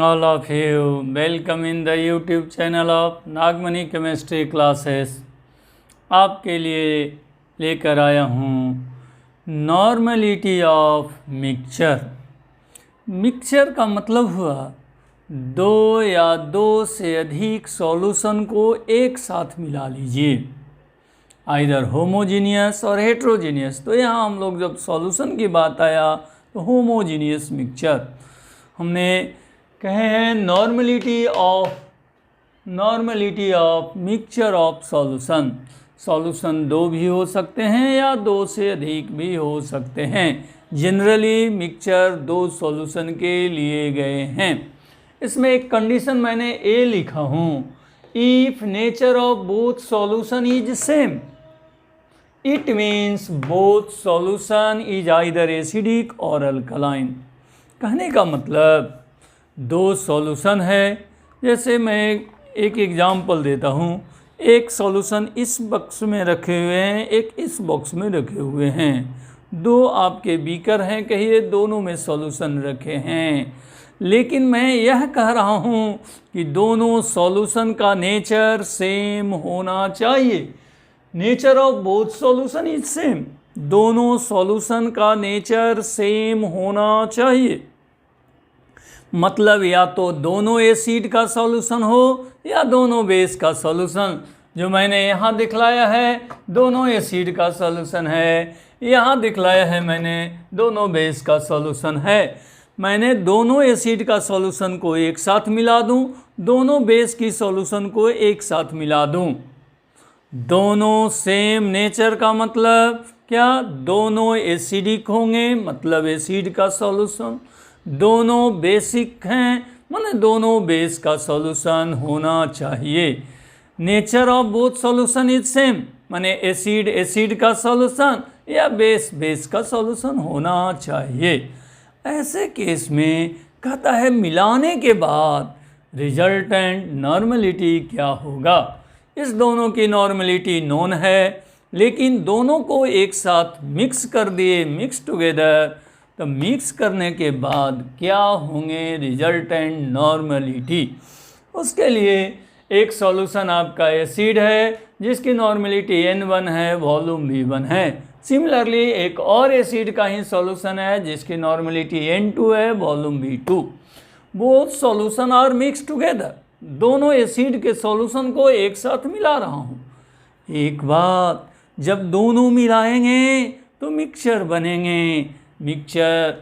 all of you. Welcome in the YouTube channel of Nagmani chemistry classes. आपके लिए लेकर आया हूँ नॉर्मलिटी ऑफ मिक्सचर। मिक्सचर का मतलब हुआ दो या दो से अधिक सॉल्यूशन को एक साथ मिला लीजिए, आइदर होमोजीनियस और हेट्रोजीनियस। तो यहाँ हम लोग जब सॉल्यूशन की बात आया तो होमोजीनियस मिक्सचर हमने कहे हैं normality of mixture of solution. Solution दो भी हो सकते हैं या दो से अधिक भी हो सकते हैं। जनरली मिक्सचर दो सॉल्यूशन के लिए गए हैं। इसमें एक कंडीशन मैंने ए लिखा हूँ, if nature of both solution is same it means both solution is either acidic और अल्कलाइन। कहने का मतलब दो सॉल्यूशन है, जैसे मैं एक एग्जांपल देता हूँ। एक सॉल्यूशन इस बॉक्स में रखे हुए हैं, एक इस बॉक्स में रखे हुए हैं। दो आपके बीकर हैं, कहिए दोनों में सॉल्यूशन रखे हैं। लेकिन मैं यह कह रहा हूँ कि दोनों सॉल्यूशन का नेचर सेम होना चाहिए। Nature of both solution is same. दोनों सॉल्यूशन का नेचर सेम होना चाहिए। मतलब या तो दोनों एसिड का सॉल्यूशन हो या दोनों बेस का सॉल्यूशन। जो मैंने यहाँ दिखलाया है दोनों एसिड का सॉल्यूशन है, यहाँ दिखलाया है मैंने दोनों बेस का सॉल्यूशन है। मैंने दोनों एसिड का सॉल्यूशन को एक साथ मिला दूँ, दोनों बेस की सॉल्यूशन को एक साथ मिला दूँ। दोनों सेम नेचर का मतलब क्या? दोनों एसिडिक होंगे, मतलब एसिड का सॉल्यूशन। दोनों बेसिक हैं, माने दोनों बेस का सॉल्यूशन होना चाहिए। Nature of both solution is same, माने एसिड एसिड का सॉल्यूशन या बेस बेस का सॉल्यूशन होना चाहिए। ऐसे केस में कहता है मिलाने के बाद रिजल्टेंट नॉर्मलिटी क्या होगा। इस दोनों की नॉर्मलिटी नोन है, लेकिन दोनों को एक साथ मिक्स कर दिए, मिक्स टुगेदर। तो मिक्स करने के बाद क्या होंगे रिजल्टेंट नॉर्मलिटी। उसके लिए एक सॉल्यूशन आपका एसिड है जिसकी नॉर्मलिटी N1 है, वॉल्यूम V1 है। सिमिलरली एक और एसिड का ही सॉल्यूशन है जिसकी नॉर्मलिटी N2 है, volume V2। Both solution are mix together. दोनों एसिड के सॉल्यूशन को एक साथ मिला रहा हूँ। एक बात, जब दोनों मिलाएंगे तो मिक्सचर बनेंगे। मिक्सचर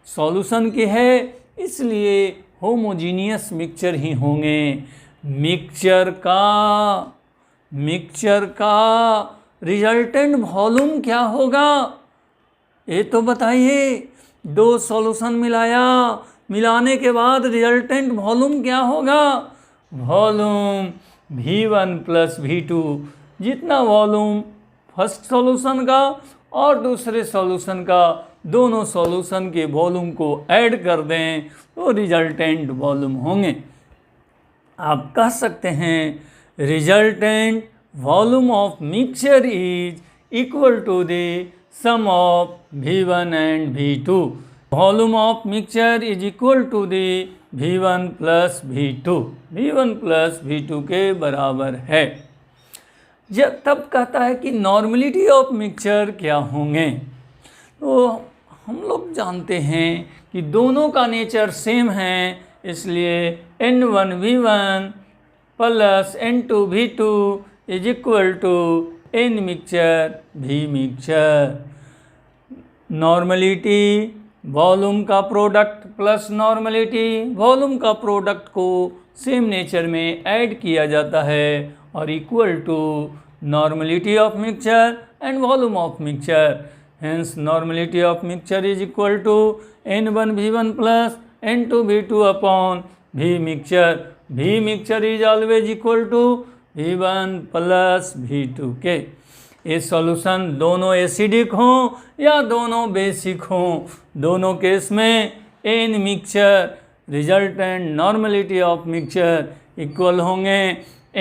सॉल्यूशन के है, इसलिए होमोजीनियस मिक्सचर ही होंगे। मिक्सचर का रिजल्टेंट वॉल्यूम क्या होगा ये तो बताइए। दो सॉल्यूशन मिलाने के बाद रिजल्टेंट वॉल्यूम क्या होगा? Volume V1 plus V2। जितना वॉल्यूम फर्स्ट सॉल्यूशन का और दूसरे सॉल्यूशन का, दोनों सॉल्यूशन के वॉल्यूम को ऐड कर दें तो रिजल्टेंट वॉल्यूम होंगे। आप कह सकते हैं resultant volume of mixture is equal to the sum of V1 and V2। Volume of mixture is equal to the V1 plus V2। V1 plus V2 के बराबर है। जब तब कहता है कि नॉर्मलिटी ऑफ मिक्सचर क्या होंगे। तो हम लोग जानते हैं कि दोनों का नेचर सेम है, इसलिए N1 V1 plus N2 V2 is equal to N mixture V mixture. Normality volume का प्रोडक्ट प्लस नॉर्मलिटी वॉल्यूम का प्रोडक्ट को सेम नेचर में ऐड किया जाता है और equal to normality of mixture and volume of mixture. Hence normality of mixture is equal to N1 V1 plus N2 V2 upon V mixture. V mixture is always equal to V1 plus V2 के। ये solution दोनों acidic हों या दोनों basic हों, दोनों case में N mixture resultant normality of mixture equal होंगे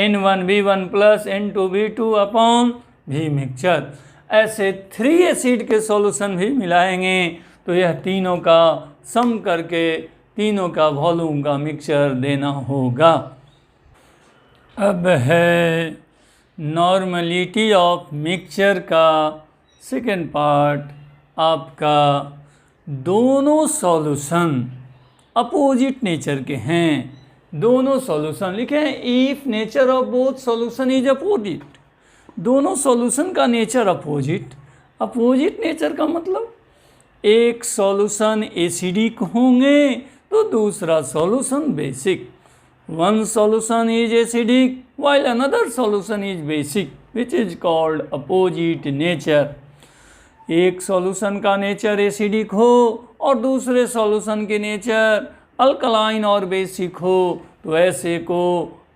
N1 V1 plus N2 V2 upon V mixture. ऐसे 3 एसिड के सॉल्यूशन भी मिलाएंगे तो यह तीनों का सम करके तीनों का वॉल्यूम का मिक्सचर देना होगा। अब है नॉर्मलिटी ऑफ मिक्सचर का सेकेंड पार्ट। आपका दोनों सॉल्यूशन अपोजिट नेचर के हैं। दोनों सॉल्यूशन लिखे हैं, if nature of both solution is opposite. दोनों सॉल्यूशन का नेचर अपोजिट। अपोजिट नेचर का मतलब एक सॉल्यूशन एसिडिक होंगे तो दूसरा solution basic. One solution is acidic while another solution is basic which is called opposite nature। एक सॉल्यूशन का नेचर एसिडिक हो और दूसरे सॉल्यूशन के नेचर अल्कलाइन और बेसिक हो तो ऐसे को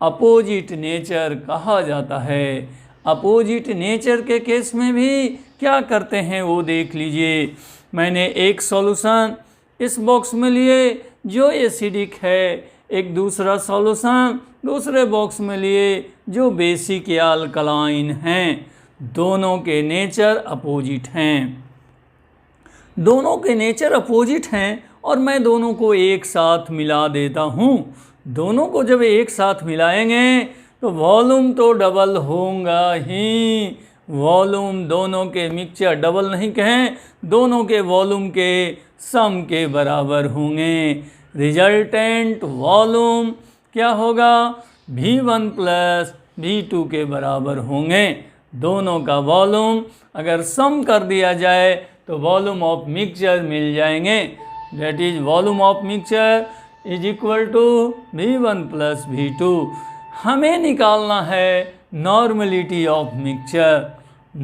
अपोजिट नेचर कहा जाता है। अपोजिट नेचर के केस में भी क्या करते हैं वो देख लीजिए। मैंने एक सॉल्यूशन इस बॉक्स में लिए जो एसिडिक है, एक दूसरा सॉल्यूशन दूसरे बॉक्स में लिए जो बेसिक या अल्कलाइन हैं। दोनों के नेचर अपोजिट हैं। दोनों के नेचर अपोजिट हैं और मैं दोनों को एक साथ मिला देता हूँ। दोनों को जब एक साथ मिलाएंगे तो वॉल्यूम तो डबल होगा ही। वॉल्यूम दोनों के मिक्सचर डबल नहीं कहें, दोनों के वॉल्यूम के सम के बराबर होंगे। रिजल्टेंट वॉल्यूम क्या होगा? V1 प्लस V2 के बराबर होंगे। दोनों का वॉल्यूम अगर सम कर दिया जाए तो वॉल्यूम ऑफ मिक्सचर मिल जाएंगे। That is volume of mixture is equal to V1 plus V2। हमें निकालना है normality of mixture.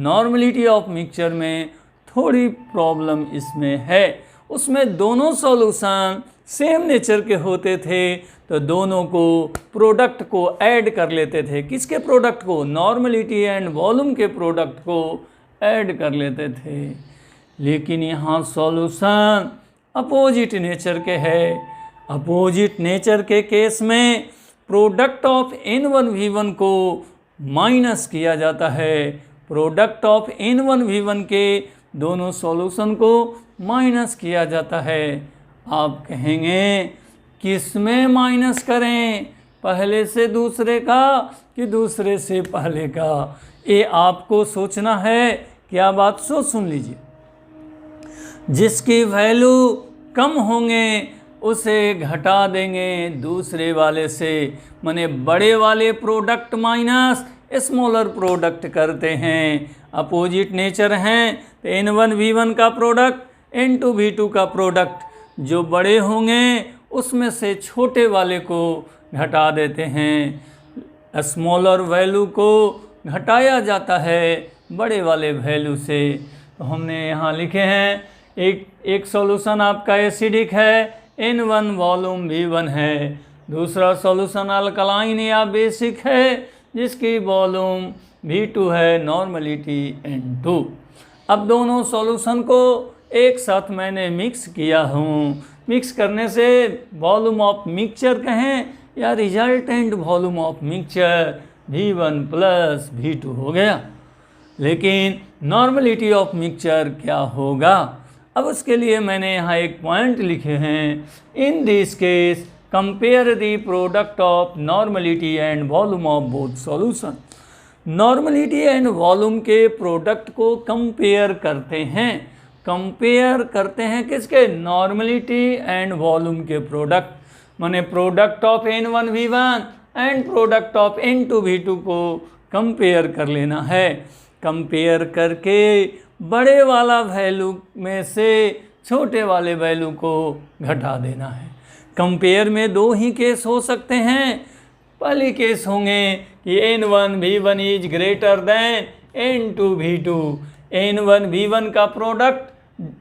Normality of mixture में थोड़ी प्रॉब्लम इसमें है। उसमें दोनों सॉल्यूशन सेम नेचर के होते थे तो दोनों को प्रोडक्ट को ऐड कर लेते थे। किसके प्रोडक्ट को? नॉर्मलिटी एंड वॉल्यूम के प्रोडक्ट को ऐड कर लेते थे। लेकिन यहाँ सॉल्यूशन अपोजिट नेचर के है। अपोजिट नेचर के केस में प्रोडक्ट ऑफ N1V1 को माइनस किया जाता है। प्रोडक्ट ऑफ N1V1 के दोनों सॉल्यूशन को माइनस किया जाता है। आप कहेंगे किस में माइनस करें, पहले से दूसरे का कि दूसरे से पहले का? ये आपको सोचना है। क्या बात सुन लीजिए। जिसकी वैल्यू कम होंगे उसे घटा देंगे दूसरे वाले से। माने बड़े वाले प्रोडक्ट माइनस स्मॉलर प्रोडक्ट करते हैं। अपोजिट नेचर हैं तो N1V1 का प्रोडक्ट N2V2 का प्रोडक्ट जो बड़े होंगे उसमें से छोटे वाले को घटा देते हैं। स्मॉलर वैल्यू को घटाया जाता है बड़े वाले वैल्यू से। तो हमने यहाँ लिखे हैं एक सॉल्यूशन आपका एसिडिक है, N1 वॉल्यूम V1 है। दूसरा सॉल्यूशन अल्कलाइन या बेसिक है जिसकी वॉल्यूम V2 है, नॉर्मलिटी N2। अब दोनों सॉल्यूशन को एक साथ मैंने मिक्स किया हूँ। मिक्स करने से वॉल्यूम ऑफ मिक्सचर कहें या resultant volume of mixture V1 plus V2 हो गया। लेकिन नॉर्मलिटी ऑफ मिक्सचर क्या होगा? अब उसके लिए मैंने यहाँ एक पॉइंट लिखे हैं। In this case compare the product of normality and volume of both solution. Normality and volume के प्रोडक्ट को कंपेयर करते हैं। कंपेयर करते हैं किसके? नॉर्मलिटी एंड वॉल्यूम के प्रोडक्ट। माने product of N1V1 and product of N2V2 को कंपेयर कर लेना है। कंपेयर करके बड़े वाला वैल्यू में से छोटे वाले वैल्यू को घटा देना है। कंपेयर में दो ही केस हो सकते हैं। पहले केस होंगे कि N1V1 is greater than N2V2। N1V1 का प्रोडक्ट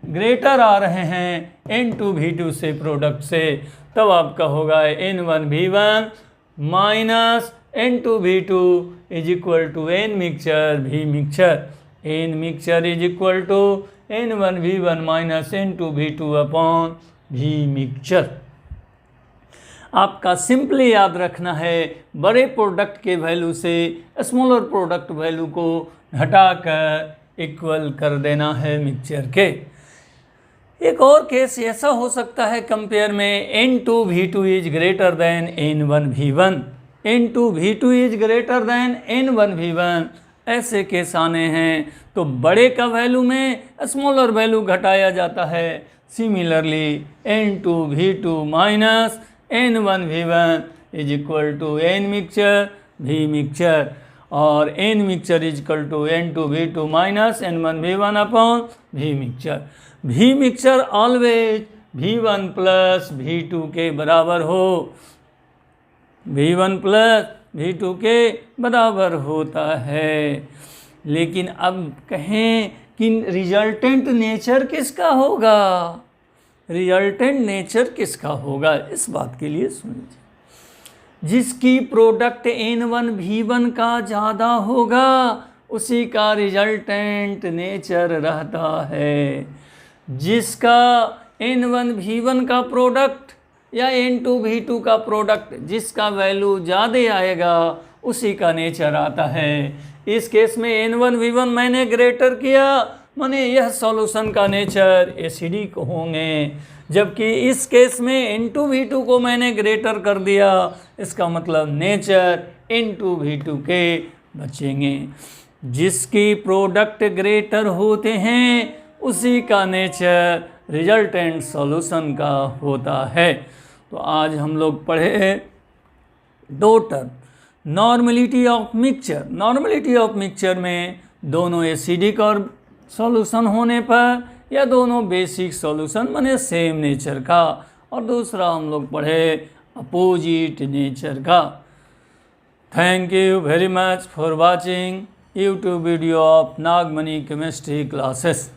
ग्रेटर आ रहे हैं N2V2 से प्रोडक्ट से, तब आपका होगा N1V1 minus N2V2 is equal to N mixture V mixture. N mixture is equal to N1V1 minus N2V2 upon V mixture. आपका simply याद रखना है बड़े प्रोडक्ट के वैल्यू से स्मॉलर प्रोडक्ट वैल्यू को घटाकर इक्वल कर देना है मिक्सचर के। एक और केस ऐसा हो सकता है कंपेयर में N2V2 is greater than N1V1, N2V2 is greater than N1V1, ऐसे केस आने हैं तो बड़े का वैल्यू में स्मॉलर वैल्यू घटाया जाता है। Similarly N2V2 minus N1V1 is equal to N mixture V mixture, और N mixture is equal to N2V2 minus N1V1 upon V mixture. V mixture always V1 plus V2 के बराबर हो, V1 plus V2 के बराबर होता है। लेकिन अब कहें कि रिजल्टेंट नेचर किसका होगा, रिजल्टेंट नेचर किसका होगा, इस बात के लिए सुन लीजिए। जिसकी प्रोडक्ट N1V1 का ज़्यादा होगा उसी का रिजल्टेंट नेचर रहता है। जिसका N1V1 का प्रोडक्ट या N2V2 का प्रोडक्ट जिसका वैल्यू ज़्यादा आएगा उसी का नेचर आता है। इस केस में N1V1 मैंने ग्रेटर किया, माने यह सॉल्यूशन का नेचर एसिडिक होंगे, जबकि इस केस में N2V2 को मैंने ग्रेटर कर दिया, इसका मतलब नेचर N2V2 के बचेंगे। जिसकी प्रोडक्ट ग्रेटर होते हैं उसी का नेचर रिजल्टेंट सॉल्यूशन का होता है। तो आज हम लोग पढ़े दो term, normality of mixture. Normality of mixture में दोनों एसिडिक और सॉल्यूशन होने पर या दोनों बेसिक सॉल्यूशन माने सेम नेचर का, और दूसरा हम लोग पढ़े अपोजिट नेचर का। Thank you very much for watching YouTube video of Nagmani chemistry classes.